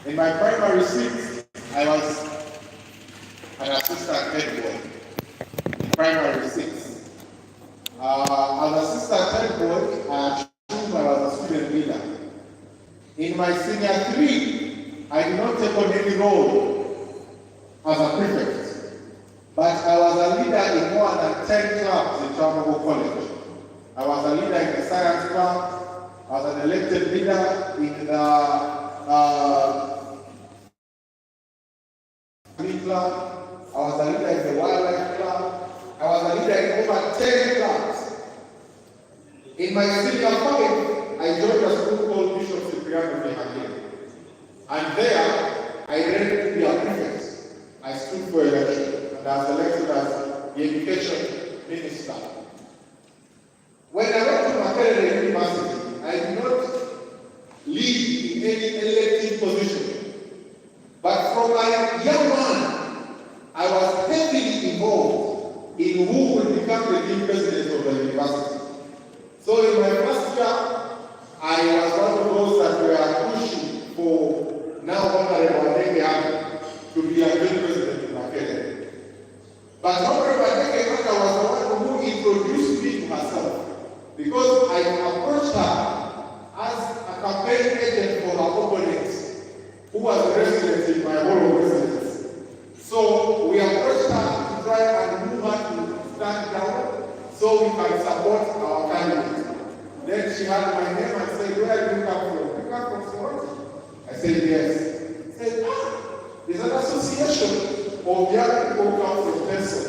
In my primary 6, I was an assistant head boy. In primary 6. As assistant head boy, I was a student leader. In my senior 3, I did not take on any role as a prefect, but I was a leader in more than 10 clubs in Chamago College. I was a leader in the science club, I was an elected leader in the club, I was a leader in the wildlife club, I was a leader in over 10 clubs. In my senior 5, I joined a school called Bishop Cipriano Mehagin. And there, I ran to be a prefect. I stood for election, and I was elected as the education minister. When I went to Makerere University, I did not lead in any elected position. But from my young man, I was heavily involved in who would become the new president of the university. So in my first year, I was one of those that were pushing for now Honorable Adeke to be a new president in Makerere. But Honorable Adeke was the one who introduced me to herself, because I approached her as a campaign agent for her opponent, who was a resident in my hall of residence. So we approached her to try and move her to stand down so we can support our candidate. Then she had my name and said, "Where do you come from?" "You come from Symposium." I said, "Yes." She said, "There's an association of young people who come from Teso."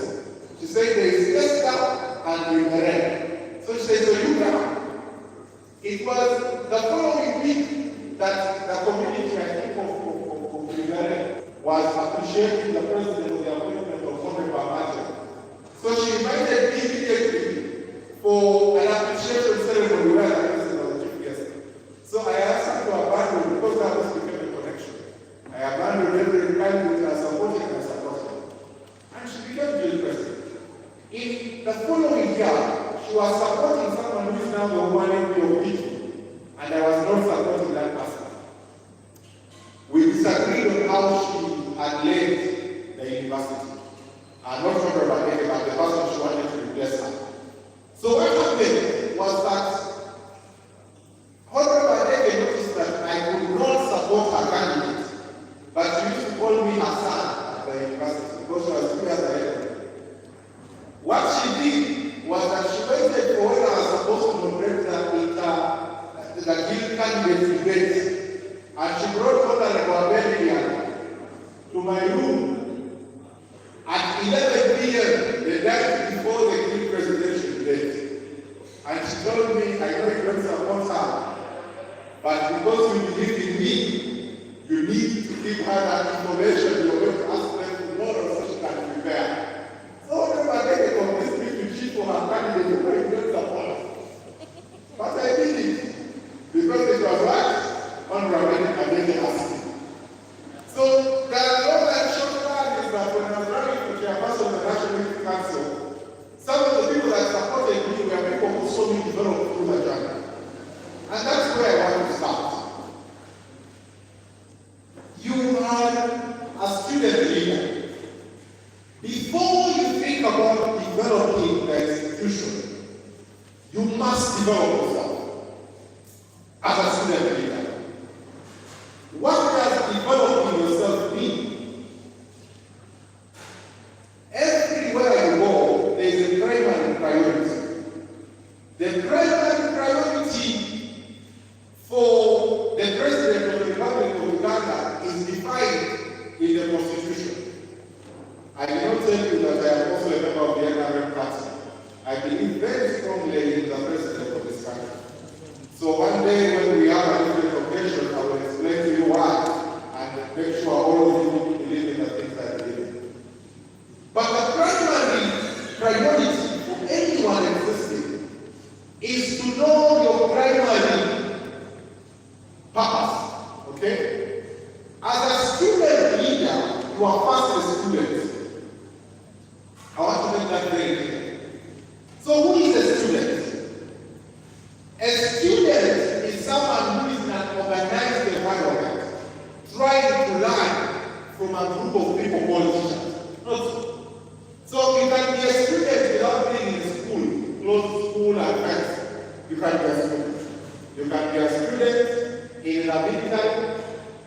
She said, "There is Esther and Vibez." So she said, "So you come." It was the following week that the community, I think, of Vibez was appreciating the president of the appointment of Honorable Amato. So she invited me immediately for an appreciation ceremony where the president was the chief guest. So I asked her to abandon, because that was became a connection. I abandoned every candidate I supported and I supported. And she became the president. In the following year, she was supporting someone who is now the one MP of Teso, and I was not supporting that person. We disagreed on how she had led the university. And not talking about it, but the person she wanted to replace her. So what happened was that Honorable Adeke noticed that I could not support her candidate, but she used to call me her son at the university because she was 2 years ahead. What she did was that she waited for when I was supposed to moderate the guild candidate debate, and she brought Honorable Adeke to my room at 11 p.m. the night before the guild presidential debate. And she told me, "I know you don't support her, but because you believe in me, you need to give her that information you're going to ask them tomorrow so she can prepare." So whenever I get a convinced me to cheat for her candidate, you don't support her. But I did it, because it was what Honorable Adeke asked me. So the long and short plan is that when I was running for chairperson of the National Youth Council, some of the people that supported me were people who saw me develop through the journey. And that's where I want to start. You are a student leader. Before you think about developing the institution, you must develop yourself as a student leader. What does developing yourself mean? Everywhere you go, there is a primary priority. The primary priority for the President of the Republic of Uganda is defined in the Constitution. I did not tell you that I am also a member of the NRM party. I believe very strongly in the President of this country. So one day when we have a different occasion, I will explain to you why and make sure all of you believe in the things I believe in. But the primary priority for anyone existing is to know your primary purpose. Okay? As a student leader, you are first a student. I want to make that very clear. So who is a student? A student is someone who is in an organized environment, trying a group of people called teachers. Not so. So you can be a student without being in school, close school and friends. You can be a student. You can be a student in a military.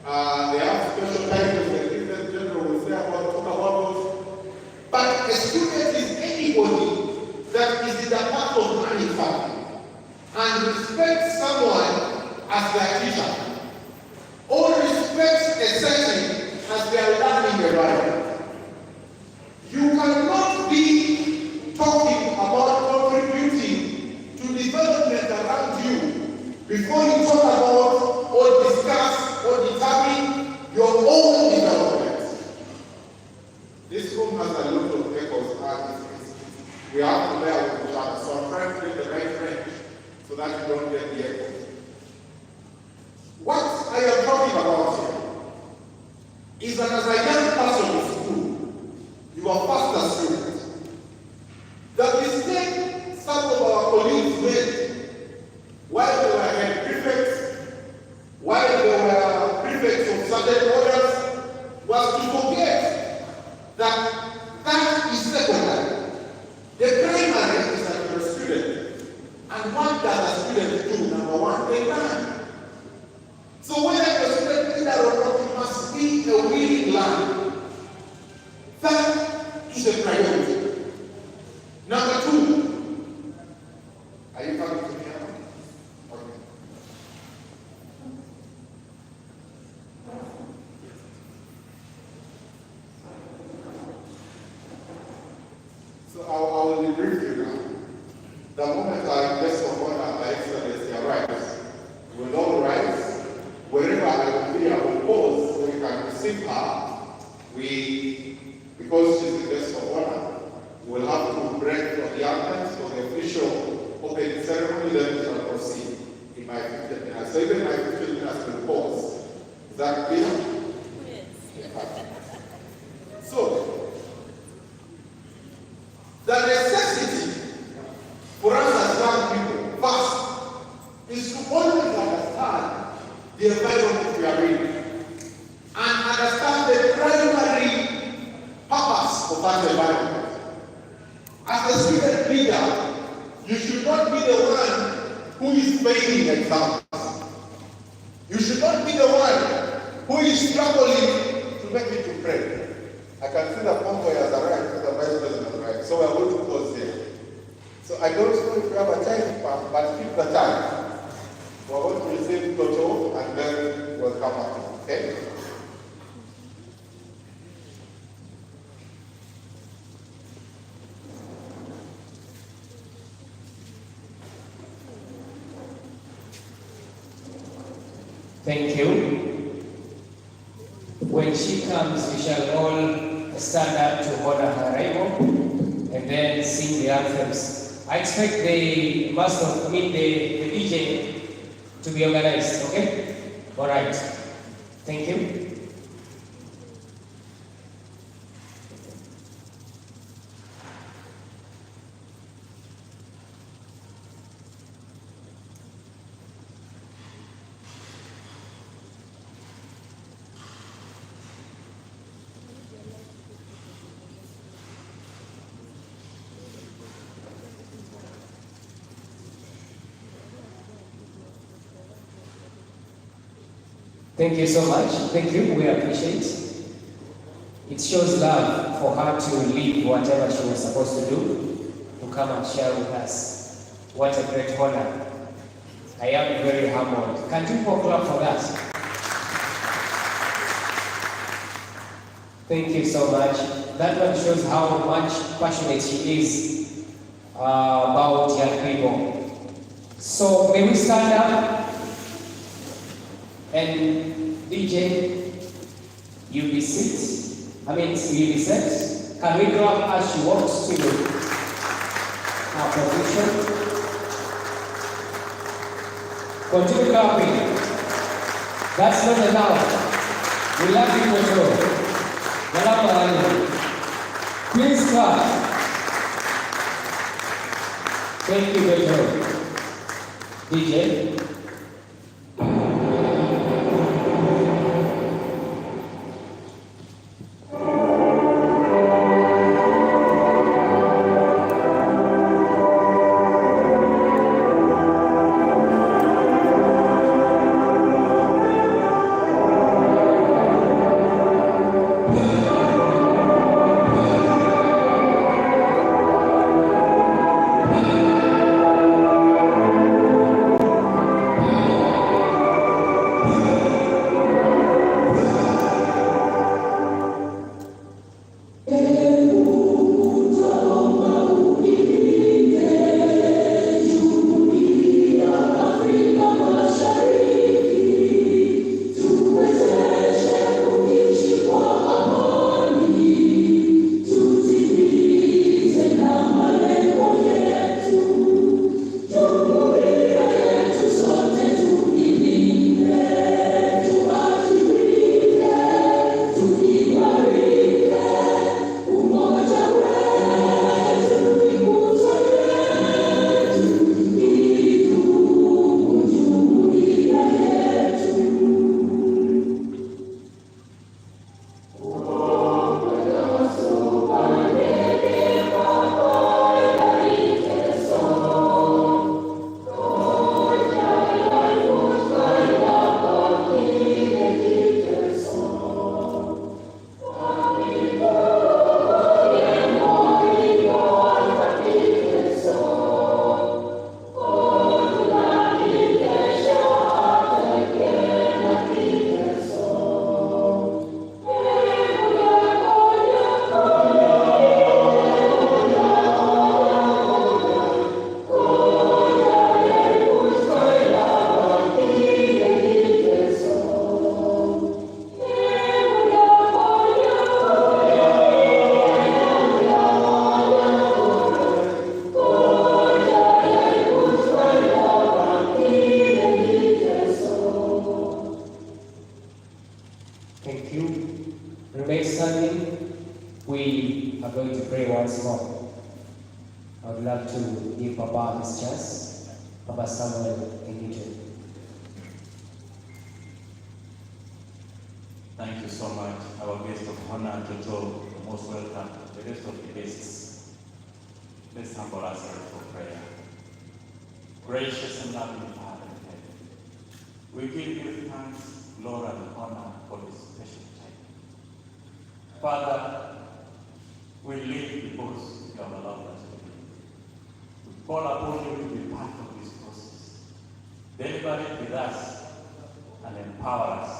They have special titles that the general will say about, talk about those. But a student is anybody that is in the path of learning family and respects someone as their teacher, or respects a setting as their learning environment. You cannot be talking about contributing to development around you before you talk about or discuss or determine your own development. This room has a lot of echoes. We have to bear with each other. So I'm trying to get the right range so that you don't get the echoes. What I am talking about here is that as a young person in school, you are first a student. The mistake some of our colleagues made while they were head prefects, while they were prefects of certain orders, was to forget that that is secondary. The primary is that you're a student. And what does a student do? Number one, they learn. So whether you're a student leader or not, you must be a willing learner. That is a priority. Number two, are you coming to me now? Okay. So I will debrief you now. The moment I guess of honor, my excellency arrives, we'll all rise. Wherever I will be, I will pause so we can receive her. Because she's the guest of honor, we'll have to break for the anthem for the official opening ceremony, then we shall proceed in my 15 minutes. So even my 15 minutes will pause. Is that clear? Yes. So, the necessity for us as young people, first, is to always understand the environment we are in and understand the primary purpose of that environment. As a student leader, you should not be the one who is failing exams. You should not be the one who is struggling to make it to pray. I can see the convoy has arrived, the vice president arrived, so we're going to pause there. So I don't know if we have a time, but keep the time. We're going to receive Teso and then we'll come up. Okay? Thank you. When she comes, we shall all stand up to honor her arrival and then sing the anthems. I expect the DJ to be organized, okay? All right. Thank you. Thank you so much. Thank you. We appreciate it. It shows love for her to leave whatever she was supposed to do to come and share with us. What a great honor. I am very humbled. Can you clap for that? Thank you so much. That one shows how much passionate she is about young people. So may we stand up? And DJ, you be set. You be set. Can we clap as she walks to her position? Continue clapping. That's not enough. We love you, Teso. Please clap. Thank you, Teso. DJ. Thank you. Remain standing. We are going to pray once more. I would love to give Papa his chance. Papa Samuel in Newton. Thank you so much, our guest of honor, Teso. You're most welcome. The rest of the guests, let's humble ourselves for prayer. Gracious and loving Father in heaven, we give you thanks, glory, and honor for this special time. Father, we live because you have allowed us to live. We call upon you to be part of this process. Deliberate with us and empower us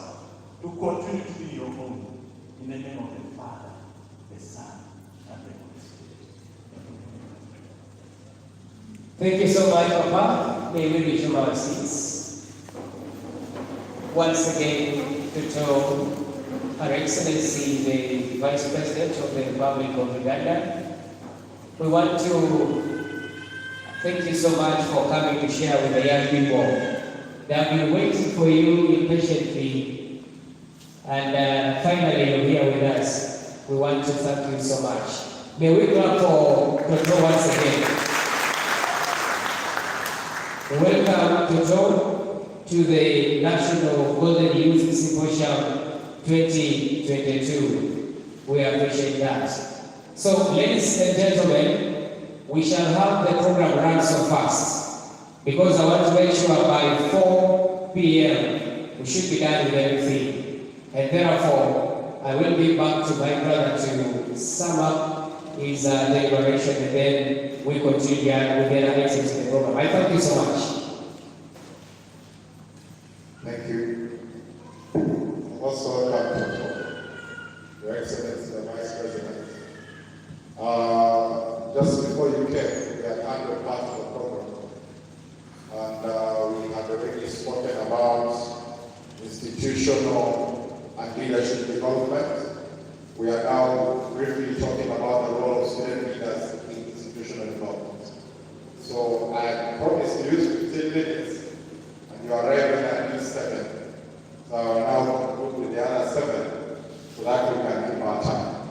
to continue to be your own, in the name of the Father, the Son, and the Holy Spirit. Thank you so much, Papa. May we resume our seats. Once again, to tell Her Excellency, the Vice President of the Republic of Uganda, we want to thank you so much for coming to share with the young people. They have been waiting for you impatiently. And finally, you're here with us. We want to thank you so much. May we clap for Teso once again. Welcome, Teso, to the National Golden Youth Symposium 2022. We appreciate that. So, ladies and gentlemen, we shall have the program run so fast because I want to make sure by 4 p.m. we should be done with everything. And therefore, I will be back to my brother to sum up his declaration, and then we continue with the other items in the program. I thank you so much. Thank you. Also, Your Excellency, the Vice President. Just before you came, we had had a part of the program, and we had already spoken about institutional and leadership development. We are now briefly talking about the role of student leaders in institutional development. So I promised to use 15 minutes, and you are arriving at least 7. So I will now conclude with the other 7, so that we can keep our time.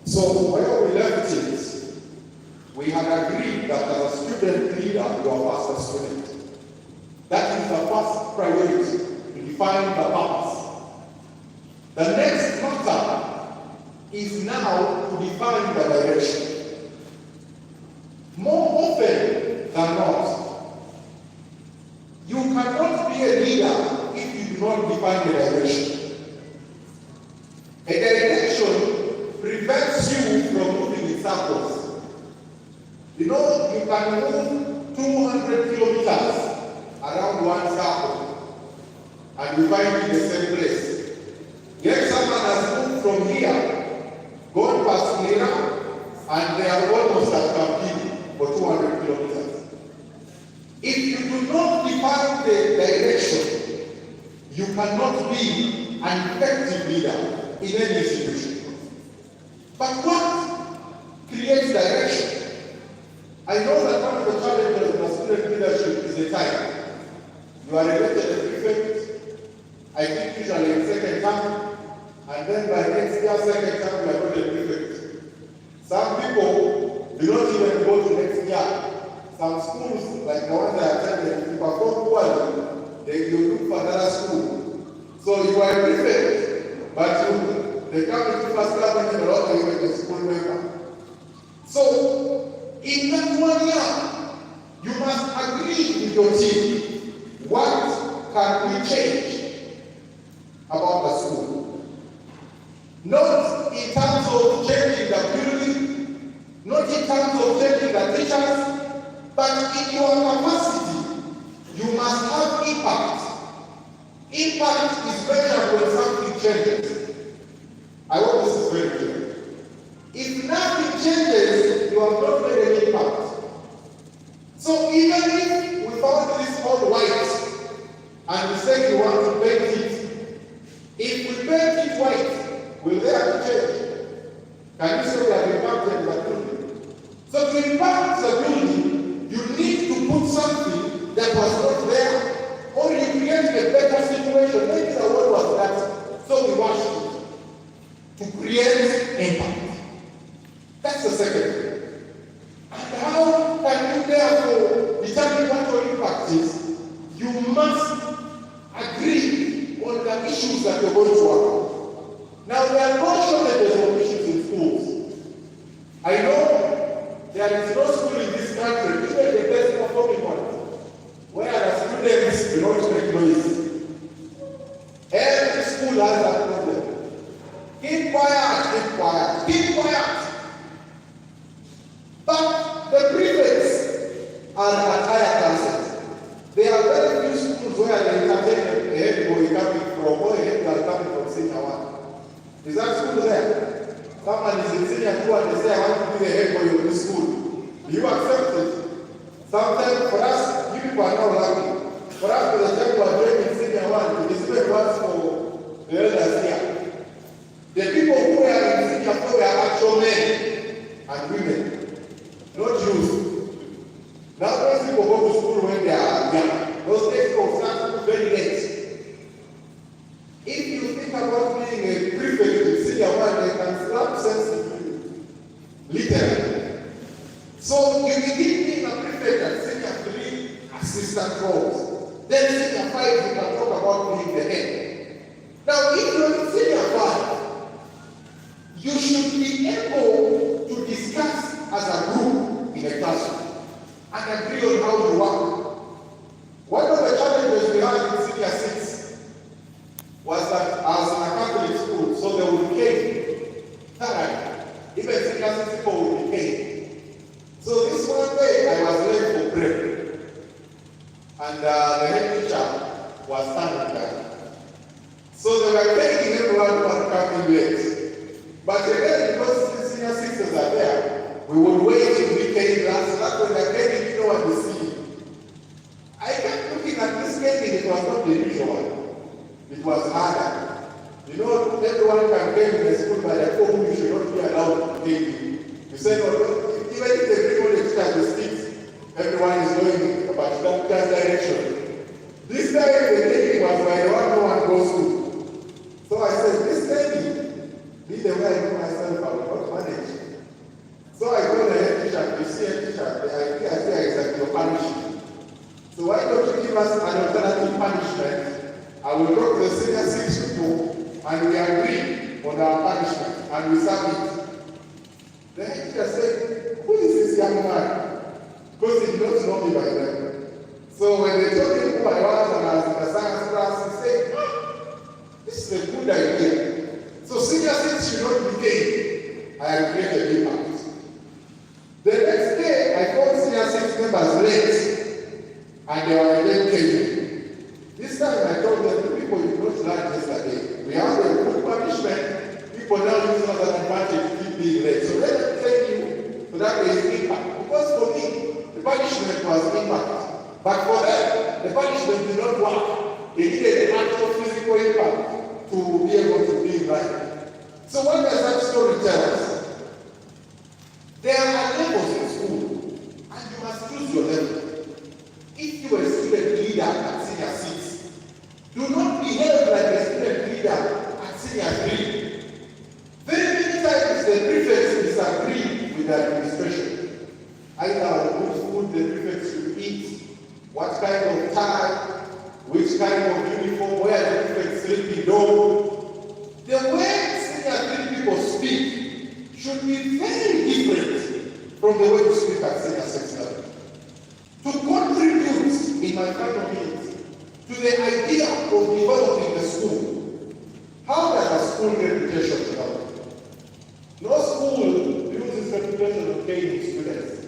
So where we left it, we had agreed that as a student leader, you are first a student. That is the first priority, to define the purpose. The next matter is now to define the direction. More often than not, you cannot be a leader if you do not define the direction. A direction prevents you from moving in circles. You know, you can move 200 kilometers around one circle and you find it in the same place. Yet someone has moved from here, gone past Lira, and they are almost at Kampini for 200 kilometers. If you do not define the direction, you cannot be an effective leader in any institution. But what creates direction? I know that one of the challenges in student leadership is the time. You are elected a prefect, I think usually in second term, and then by next year, second term, you are not a prefect. Some people do not even go to next year. Some schools, like the ones I attended, if you perform poorly, they will look for another school. So you are a prefect, but they come into first class and you're not even a school member. So, in that 1 year, you must agree with your team. What can we change about the school? Not in terms of changing the building, not in terms of changing the teachers, but in your capacity, you must have impact. Impact is measured when something changes. I hope this is very clear. If nothing changes, you have not made any impact. So even if we found this all white and we say we want to paint it, if we paint it white, will there be change? Can you say we have impacted the building? So to impact the building, you need to put something that was not there, or you create a better situation. Maybe the world was that issues that you're going to work. Now, there are no shortages of issues in schools. I know there is no school in this country, even the best performing ones, where the students do not make noise. Every school has a problem. Keep quiet, keep quiet, keep quiet. But the prefects are at higher classes. There are very few schools where they entertain a head boy coming from, or a head girl coming from senior one. Is that school there? Someone is in senior 2 and they say, I want to be the head boy of this school. You accept it. Sometimes for us, you people are not lucky. For us, for the time we are doing in senior 1, it is very once for the elders here. The people who are in senior 4 are actual men and women, not Jews. Now those people go to school when they are young. Those days go start very late. If you think about being a prefect in senior 1, they can slap sense into you. Literally. So you begin being a prefect at senior 3, assistant roles. Then senior 5, you can talk about being the head. Now, if you're in senior 5, you should be able to discuss as a group in a classroom and agree on how to work. One of the challenges we had in senior 6 was that I was in a Catholic school, so they would pay thoroughly. Even senior 6 people would be paid. So this one day I was late for prayer, and the head teacher was standing there. So they were paying everyone who was coming late. But again, because senior 6s are there, we would wait till we came last. That's when they're paying, you know what we see. I kept looking at this painting, it was not the usual one. It was harder. You know, everyone can pay in the school, but at home you should not be allowed to pay you. You say, no, even if they bring all the teachers to sticks, everyone is going about that direction. This time the painting was by the one no one goes to. So I said, this painting, this is the way I know myself, I will not manage. So I told the head teacher, you see a teacher, the idea is that you're punishing. So why don't you give us an alternative punishment? I will talk to the senior 6 people and we agree on our punishment and we submit. The head teacher said, who is this young man? Because he did not know me by then. So when they told him who I was and I was in the science class, he said, this is a good idea. So senior 6 should not be paid. I have created impact. The next day, I called senior 6 members late, and they were late came. This time I told them, the people you don't learn yesterday. We have a good punishment. People now use another advantage to keep being late. So let them tell you, so that there is impact. Because for me, the punishment was impact. But for them, the punishment did not work. They needed an actual physical impact to be able to be right. So what does that story tell us? There are levels in school, and you must choose your level. If you are a student leader at senior 6, do not behave like a student leader at senior 3. Very many times the prefects disagree with the administration. Either on which food the prefects should eat, what kind of tie, which kind of uniform, where the prefects sleep in dorm. The way senior 3 people speak should be very different from the way you speak at senior 6 level. To contribute, in my final minute, to the idea of developing the school. How does a school reputation develop? No school uses reputation of paying students.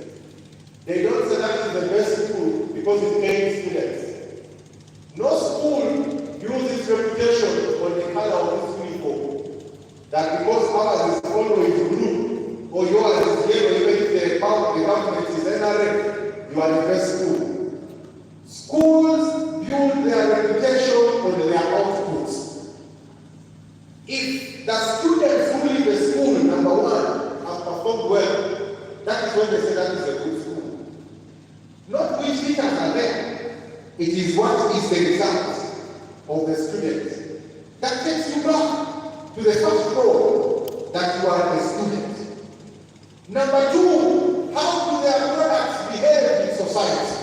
They don't say that is the best school because it's paying students. No school uses reputation on the color of its uniform. That because ours is always blue, or yours is yellow, even if the government is NRM, you are the best school. Schools build their reputation on their outputs. If the students who leave the school, number one, have performed well, that is when they say that is a good school. Not which teachers are there. It is what is the result of the student that takes you back to the first role that you are a student. Number two, how do their products behave in society?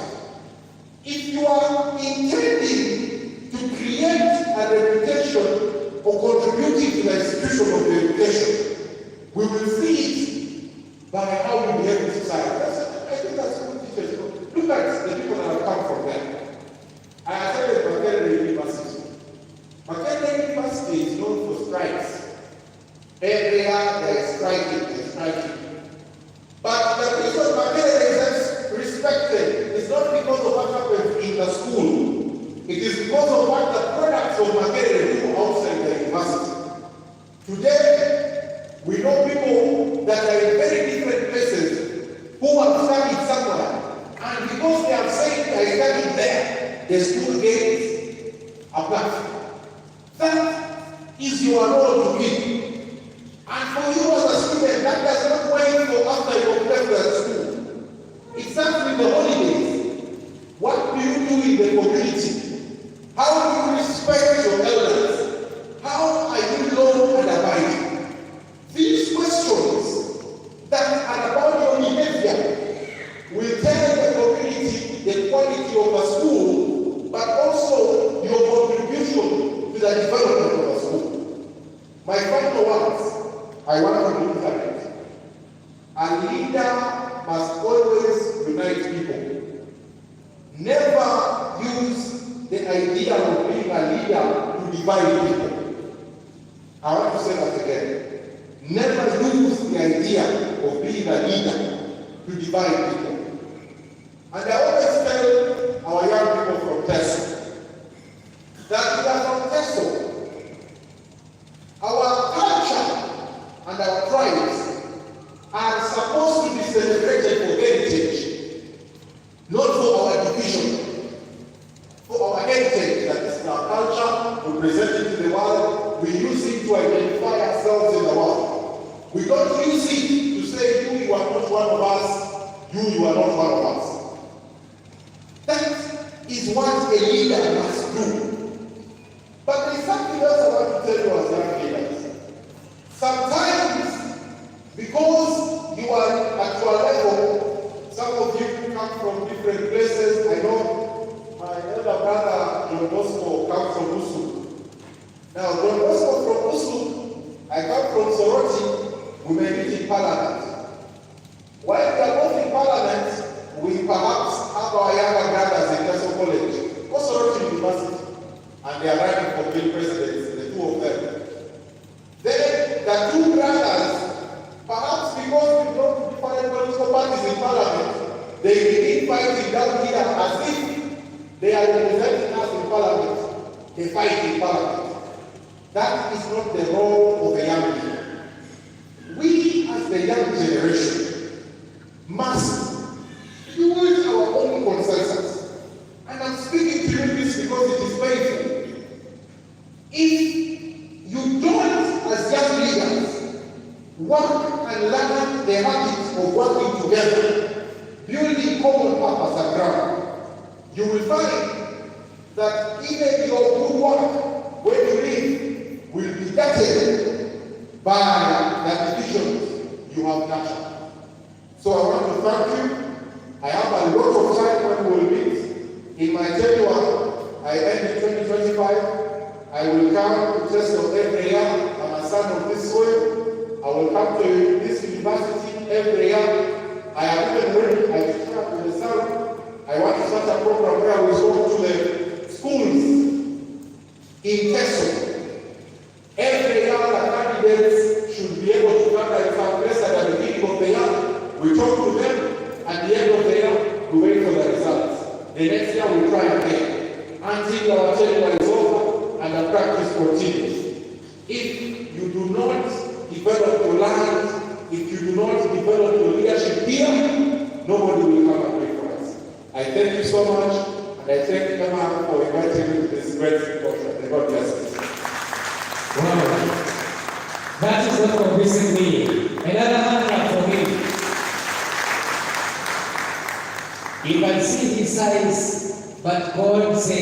If you are intending to create a reputation or contributing to the institution of the education. We will see it by how we behave in society. I think that's good teachers. Look at the people that have come from there. I attended Makerere University. Makerere University is known for strikes. Every year there is striking. But the reason Makerere is respected is not because of what happens in the school. It is because of what the products of Makerere do outside the university. Today, we know people that are in very different places who have studied somewhere, and because they have said they studied there, the school gets a platform. That is your role to be. And for you as a student, that does not wait for after you have left the school. It's not with the holidays. What do you do in the community? How do you respect your elders? How are you known and abiding? These questions that are about your behavior will tell the community the quality of the school, but also your contribution to the development of the school. My final words, I want to reiterate. A leader must always unite people. Never use the idea of being a leader to divide people. I want to say that again. Never use the idea of being a leader to divide people. And I always tell our young people from Teso that we are from Teso. Our culture and our tribes are supposed to be celebrated for heritage, not for our division. For our heritage, that is our culture, we present it to the world, we use it to identify ourselves in the world. We don't use it to say, you are not one of us, you are not one of us. That is what a leader must do. But there is something else I want to tell you as young leaders. Sometimes, because you are at your level, some of you come from different places. I know my elder brother, John Bosco, comes from Usu. Now, John Bosco from Usu, I come from Soroti, we may meet in Parliament. While we are both in Parliament, we perhaps have our younger brothers in Teso College, or Soroti University, and they are running for bill presidents, the two of them. Then, the two brothers, perhaps because we belong to different political parties in Parliament, they begin fighting down here as if they are representing us in Parliament. They fight in Parliament. That is not the role of a young leader. We, as the young generation, must build our own consensus. And I'm speaking to you this because it is painful. If you don't, as young leaders, work and learn the habits of working together, building common purpose and ground, you will find that even your good work, when you leave, will be gutted by the divisions you have nurtured. So I want to thank you. I have a lot of time when we will meet. In my tenure, I end in 2025. I will come to Teso every year. I'm a son of this soil. I will come to this university every year. I have even ready, I start with the son. I want to start a program where we go to the schools in Teso. Every year, the candidates should be able to come at some place at the beginning of the year. We talk to them. At the end of the year, we wait for the results. The next year, we try again until our tenure is over and the practice continues. If you do not develop your land, if you do not develop your leadership here, nobody will come and pray for us. I thank you so much, and I thank Emma for inviting me to this great symposium. May God bless you. Wow. That is not convincing me. Another hand for him. You can see his size, but God said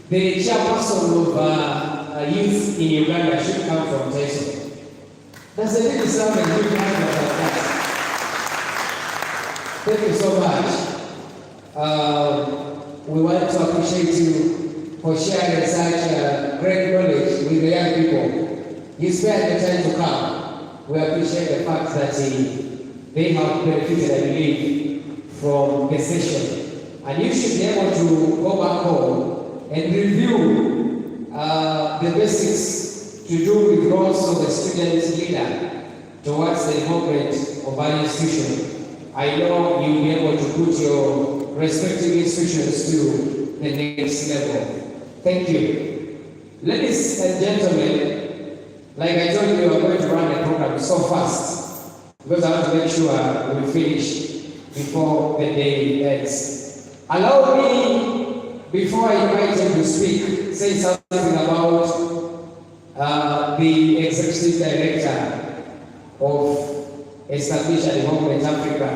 the chairperson of youth in Uganda should come from Teso. That's a little sound and good hand like that. Thank you so much. We want to appreciate you for sharing such great knowledge with the young people. people. He spared the time to come. We appreciate the fact that they have benefited, I believe, from the session. And you should be able to go back home and review the basics to do with roles of the student leader towards the development of our institution. I know you'll be able to put your respective institutions to the next level. Thank you. Ladies and gentlemen, like I told you, we are going to run the program so fast because I want to make sure we finish before the day ends. Allow me, before I invite him to speak, say something about the executive director of Establish and Development Africa.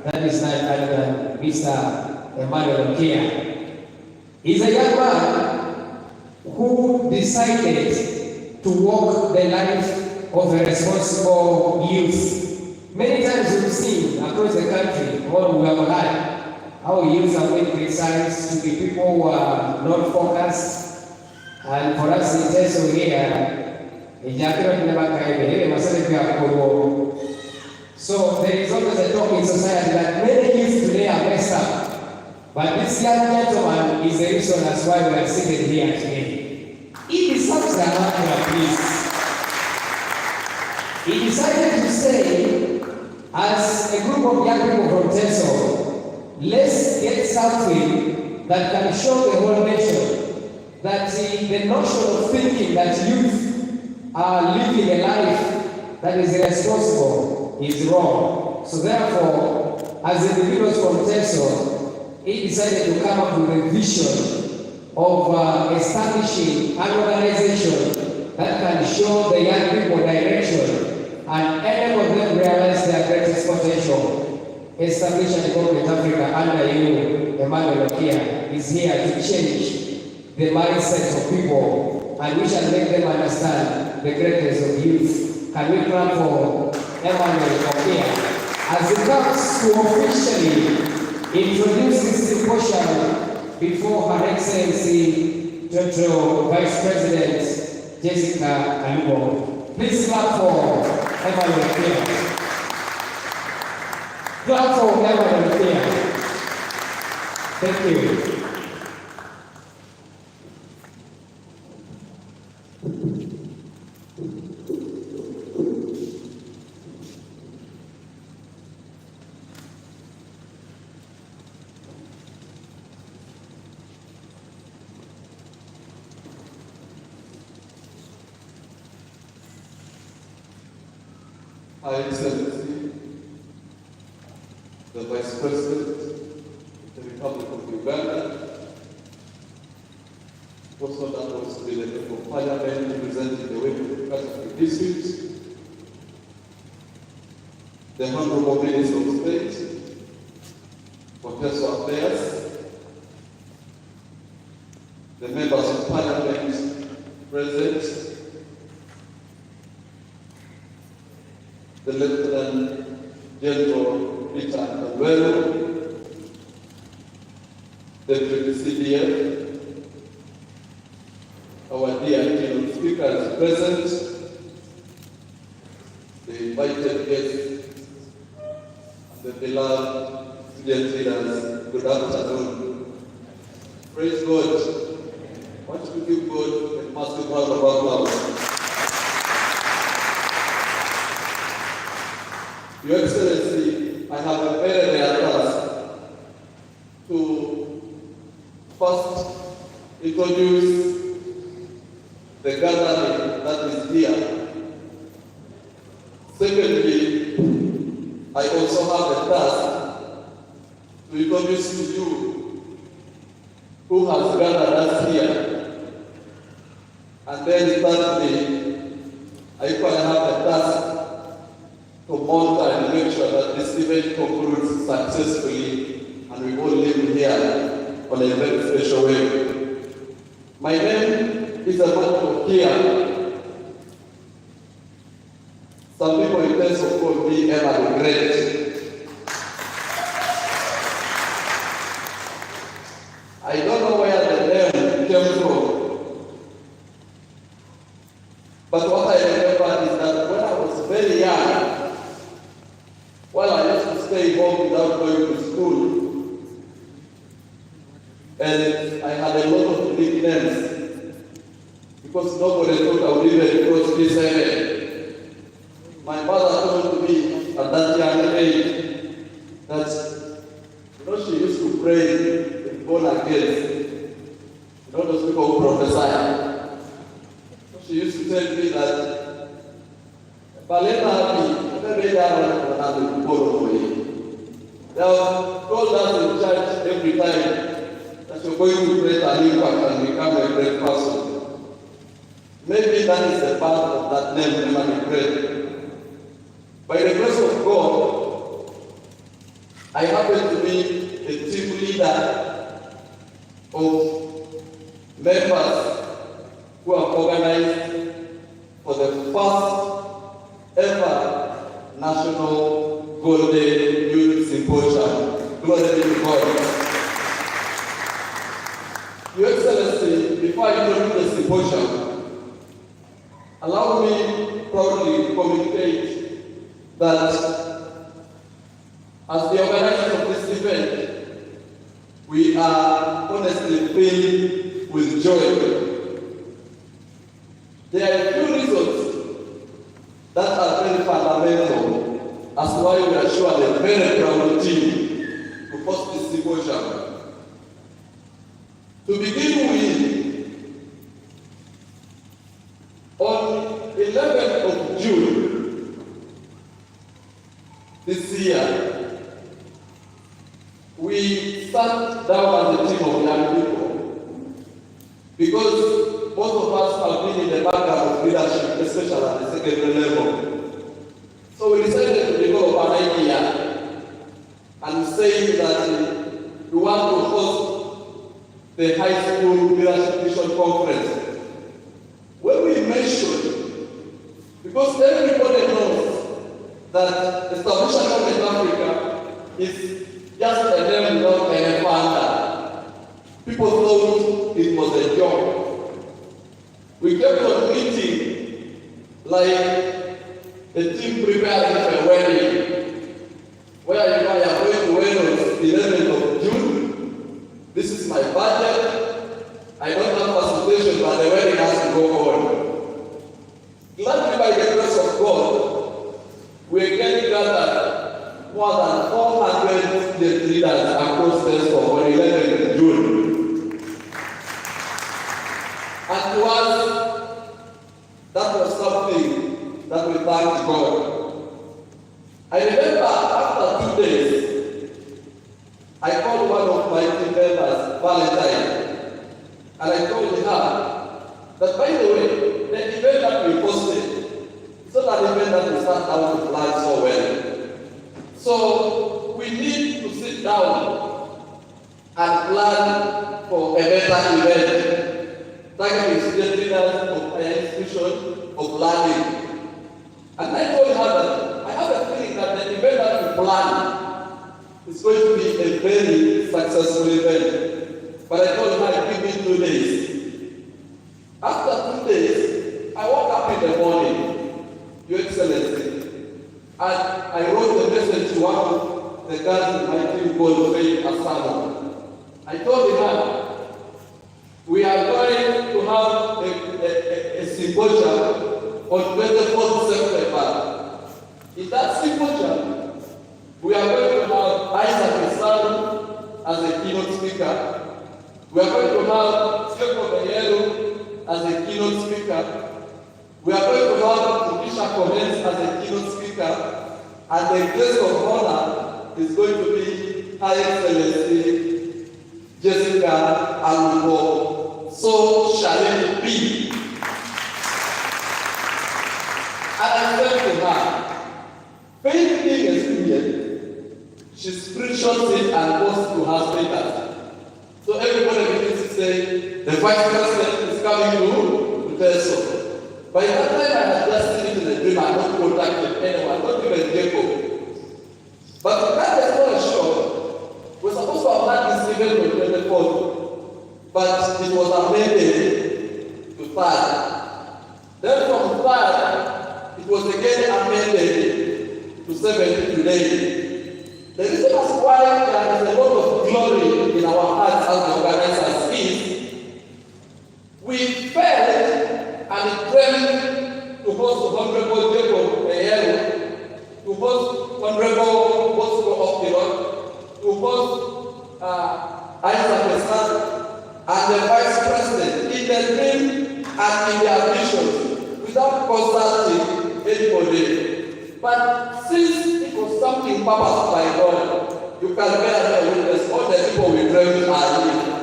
That is none other than Mr. Emmanuel Okia. He's a young man who decided to walk the life of a responsible youth. Many times we've seen across the country, or we have had, our youth have been criticized to be people who are not focused. And for us in Teso here, so there is always a talk in society that many youth today are messed up. But this young gentleman is the reason as why we are seated here today. He deserves the honor, please. He decided to say, as a group of young people from Teso, let's get something that can show the whole nation that the notion of thinking that youth are living a life that is irresponsible is wrong. So therefore, as individuals from Teso, he decided to come up with a vision of establishing an organization that can show the young people direction and enable them realize their greatest potential. Establish and Development Africa under you, Emmanuel Okia, is here to change the mindsets of people, and we shall make them understand the greatness of youth. Can we clap for Emmanuel Okia as he comes to officially introduce this symposium before Her Excellency Dr. Vice President Jessica Alubo. Please clap for Emmanuel Okia. Clap for Emmanuel Okia. Thank you. Her Excellency, the Vice President of the Republic of Uganda, also that was the Member of Parliament representing the Western Catholic District, the Honorable Minister of State for Teso Affairs, the Members of Parliament present, the Lieutenant General Peter Aguero, Deputy CDF, our dear keynote speakers present, the invited guests, and the beloved student leaders, good afternoon. Praise God. I want to give God a massive round of applause. Your Excellency, I have a very rare task to first introduce the gathering that is here. Secondly, I also have a task to introduce to you who has gathered us here. And then thirdly, I equally have a task to monitor and make sure that this event concludes successfully and we all live here on a very special way. My name is Emmanuel Okia. Some people in Teso call me Emma the Great. I don't know where the name came from. But what I remember is that when I was very young, while I used to stay home without going to school, and I had a lot of nicknames because nobody thought I would even cross this area. My mother told me at that young age that, she used to pray and born again. Those people who prophesy. She used to tell me that, they have told us in church every time that you're going to create an impact and become a great person. Maybe that is the part of that name, Emmanuel Great. By the grace of God, I happen to be the team leader of members who have organized for the first ever National Golden Youth Symposium. Glory be to God. Your Excellency, before I introduce the symposium, allow me proudly communicate that as the organizers of this event, we are honestly filled with joy. There are a few reasons that are very fundamental as to why we are sure a very proud team to host this symposium. To begin with, on 11th of June this year, we sat down as a team of young people because most of us have been in the background of leadership, especially at the secondary level. So we decided to develop an idea and say that we want to host the high school leadership vision conference. When we mentioned, because everybody knows that establishment in Africa is just a name without any founder. People thought it was a joke. We kept on meeting like a team preparing for a wedding, where you are going to wed on 11th of June. This is my budget. I don't have facilitation, but the wedding has to go on. Gladly, by the grace of God, we again gathered more than 400 state leaders across Teso on 11th June. And to us, that was something that we thanked God. I remember after 2 days, I called one of my team members, Valentine, and I told her that, by the way, the event that we posted, it's not an event that we start down to plan so well. So we need to sit down and plan for a better event, targeting student leaders of higher institution of learning. And I told her that I have a feeling that the event that we plan is going to be a very successful event. But I told her, give me 2 days. After 2 days, I woke up in the morning, Your Excellency, and I wrote a message to one of the girls in my team called Faith Asano. I told her, we are going to have a symposium on 24th September. In that symposium, we are going to have Isaac Isano as a keynote speaker. We are going to have Seko Mayelu as a keynote speaker. We are going to have Tukisha Comments as a keynote speaker. And the guest of honor is going to be Her Excellency Jessica Aluko. So shall it be. And I said to her, faith being a student, she screenshots it and posts to her status. So everybody begins to say, the vice president is coming to Teso. By that time, I had just seen it in a dream. I not contacted anyone, not even Jacob. But to cut the story short, we're supposed to have had this event on 24th, but it was amended to 3rd. Then from 25, it was again amended to 70 today. The reason as why there is a lot of glory in our hearts as the organizers is we felt and dreamed to host Honorable Jacob Eyero, to host Honorable Bosco Okiro, to host Isaac Esar, and the Vice President in the dream and in their visions without consulting anybody. But since it was something purposed by God, you can bear the witness, all the people we dreamed are here.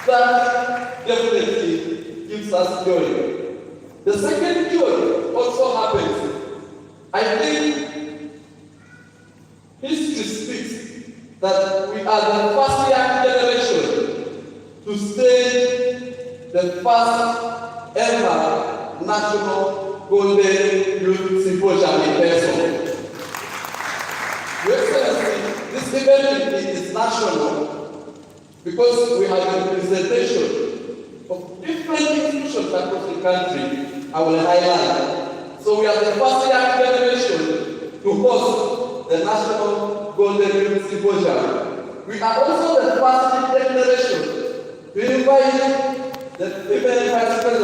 That definitely gives us joy. The second joy also happens. I think history speaks that we are the first young generation to stage the first ever national Golden Youth Symposium in Teso. Your Excellency, this event is national because we have a representation of different institutions across the country, I will highlight. So we are the first young generation to host the National Golden Youth Symposium. We are also the first generation to invite the female Vice President